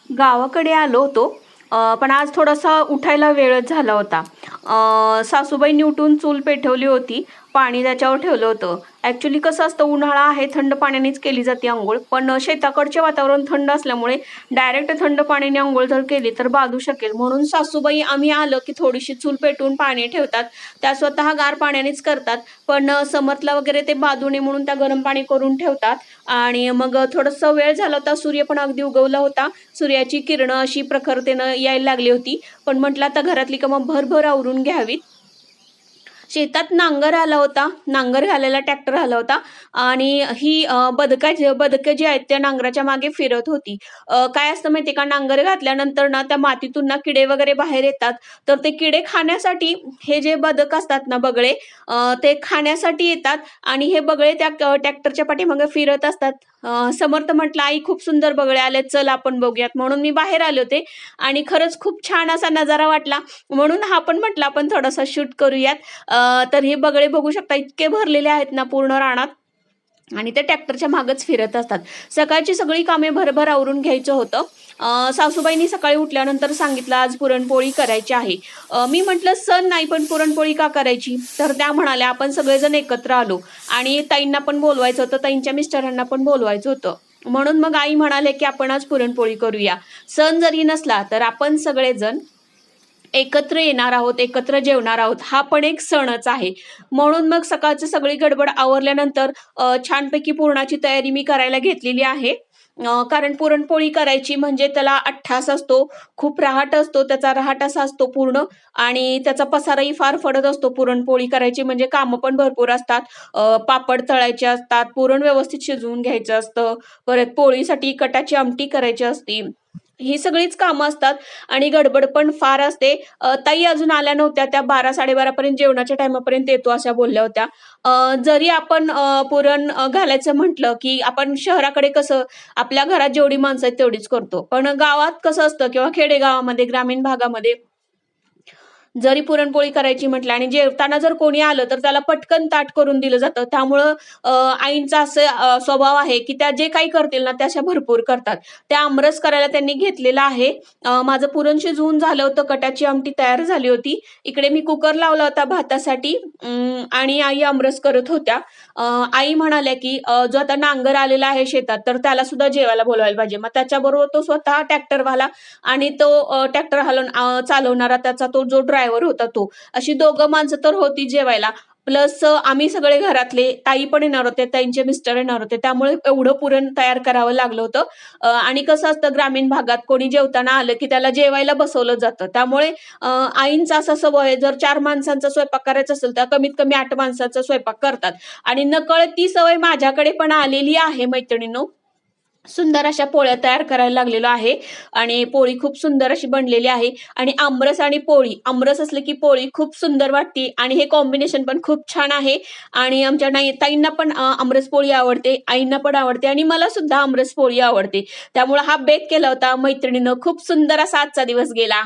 गावाकडे आलो होतो. पण आज थोडासा उठायला वेळच झाला होता. सासूबाईंनी उठून चूल पेटवली होती. पाणी त्याच्यावर ठेवलं होतं. ॲक्चुअली कसं असतं, उन्हाळा आहे, थंड पाण्यानेच केली जाते अंघोळ. पण शेताकडचे वातावरण थंड असल्यामुळे डायरेक्ट थंड पाण्याने अंघोळ जर केली तर बाधू शकेल. म्हणून सासूबाई आम्ही आलं की थोडीशी चूल पेटवून पाणी ठेवतात. त्या स्वतः गार पाण्यानेच करतात. पण समरला वगैरे ते बाधू नये म्हणून त्या गरम पाणी करून ठेवतात. आणि मग थोडंसं वेळ झाला होता. सूर्य पण अगदी उगवला होता. सूर्याची किरणं अशी प्रखरतेनं यायला लागली होती. पण म्हटलं आता घरातली कामं भरभर आवरून घ्यावीत. शेतात नांगर आला होता. नांगर घालायला ट्रॅक्टर आला होता आणि ही बदकं जी आहेत त्या नांगराच्या मागे फिरत होती. काय असतं माहिती का, नांगर घातल्यानंतर ना त्या मातीतून ना किडे वगैरे बाहेर येतात. तर ते किडे खाण्यासाठी हे जे बदक असतात ना, बगळे, ते खाण्यासाठी येतात आणि हे बगळे त्या ट्रॅक्टरच्या पाठीमागे फिरत असतात. समर्थ म्हटलं, "आई खूप सुंदर बगळे आलेत, चल आपण बघूयात." म्हणून मी बाहेर आले होते आणि खरंच खूप छान असा नजारा वाटला. म्हणून हा पण म्हटलं आपण थोडासा शूट करूयात. तर हे बगळे बघू शकता, इतके भरलेले आहेत ना पूर्ण रानात आणि ते ट्रॅक्टरच्या मागच फिरत असतात. सकाळची सगळी कामे भरभर आवरून घ्यायचं होतं. सासूबाईंनी सकाळी उठल्यानंतर सांगितलं, "आज पुरणपोळी करायची आहे." मी म्हटलं, "सण नाही पण पुरणपोळी का करायची?" तर त्या म्हणाल्या, "आपण सगळेजण एकत्र आलो आणि ताईंना पण बोलवायचं होतं, ताईंच्या मिस्टरांना पण बोलवायचं होतं." म्हणून मग आई म्हणाले, की "आपण आज पुरणपोळी करूया. सण जरी नसला तर आपण सगळेजण एकत्र येणार आहोत, एकत्र जेवणार आहोत. हा पण एक सणच आहे." म्हणून मग सकाळची सगळी गडबड आवरल्यानंतर छानपैकी पुरणाची तयारी मी करायला घेतलेली आहे. कारण पुरणपोळी करायची म्हणजे त्याला अट्ठास असतो, खूप रहाट असतो, त्याचा रहाट असा असतो पूर्ण आणि त्याचा पसाराही फार पडत असतो. पुरणपोळी करायची म्हणजे कामं पण भरपूर असतात. पापड तळायचे असतात, पुरण व्यवस्थित शिजवून घ्यायचं असतं, परत पोळीसाठी कटाची आमटी करायची असते. ही सगळीच कामं असतात आणि गडबड पण फार असते. ताई अजून आल्या नव्हत्या. त्या 12:00-12:30 पर्यंत जेवणाच्या टाईमापर्यंत येतो अशा बोलल्या होत्या. जरी आपण पुरण घालायचं म्हटलं, की आपण शहराकडे कसं आपल्या घरात जेवढी माणसं आहेत तेवढीच करतो. पण गावात कसं असतं किंवा खेडेगावामध्ये, ग्रामीण भागामध्ये जरी पुरणपोळी करायची म्हटलं आणि जेवताना जर कोणी आलं, तर त्याला पटकन ताट करून दिलं जातं. त्यामुळं आईंचा असं स्वभाव आहे, की त्या जे काही करतील ना, त्या अशा भरपूर करतात. त्या आमरस करायला त्यांनी घेतलेला आहे. माझं पुरण शिजवून झालं होतं, कटाची आमटी तयार झाली होती. इकडे मी कुकर लावला होता भातासाठी आणि आई आमरस करत होत्या. आई म्हणाल्या, की जो आता नांगर आलेला आहे शेतात, तर त्याला सुद्धा जेवायला बोलवायला पाहिजे. मग त्याच्याबरोबर तो स्वतः ट्रॅक्टरवाला आणि तो ट्रॅक्टर चालवणारा त्याचा तो जो ड्रायव्हर होता तो. अशी दोघं माणसं तर होती जेवायला. प्लस आम्ही सगळे घरातले, ताई पण येणार होते, ताईंचे मिस्टर येणार होते. त्यामुळे एवढं पुरण तयार करावं लागलं होतं. आणि कसं असतं ग्रामीण भागात कोणी जेवताना आलं, की त्याला जेवायला बसवलं जातं. त्यामुळे आईंचा असा स्वभाव आहे, जर 4 माणसांचा स्वयंपाक करायचा असेल, तर कमीत कमी 8 माणसाचा स्वयंपाक करतात. आणि नकळत ती सवय माझ्याकडे पण आलेली आहे मैत्रिणींनो. सुंदर अशा पोळ्या तयार करायला लागलेलो आहे आणि पोळी खूप सुंदर अशी बनलेली आहे आणि आमरस आणि पोळी, आमरस असलं की पोळी खूप सुंदर वाटते आणि हे कॉम्बिनेशन पण खूप छान आहे आणि आमच्या ताईंना पण आमरस पोळी आवडते, आईंना पण आवडते आणि मला सुद्धा आमरस पोळी आवडते. त्यामुळे हा बेत केला होता मैत्रिणीनं. खूप सुंदर असा आजचा दिवस गेला.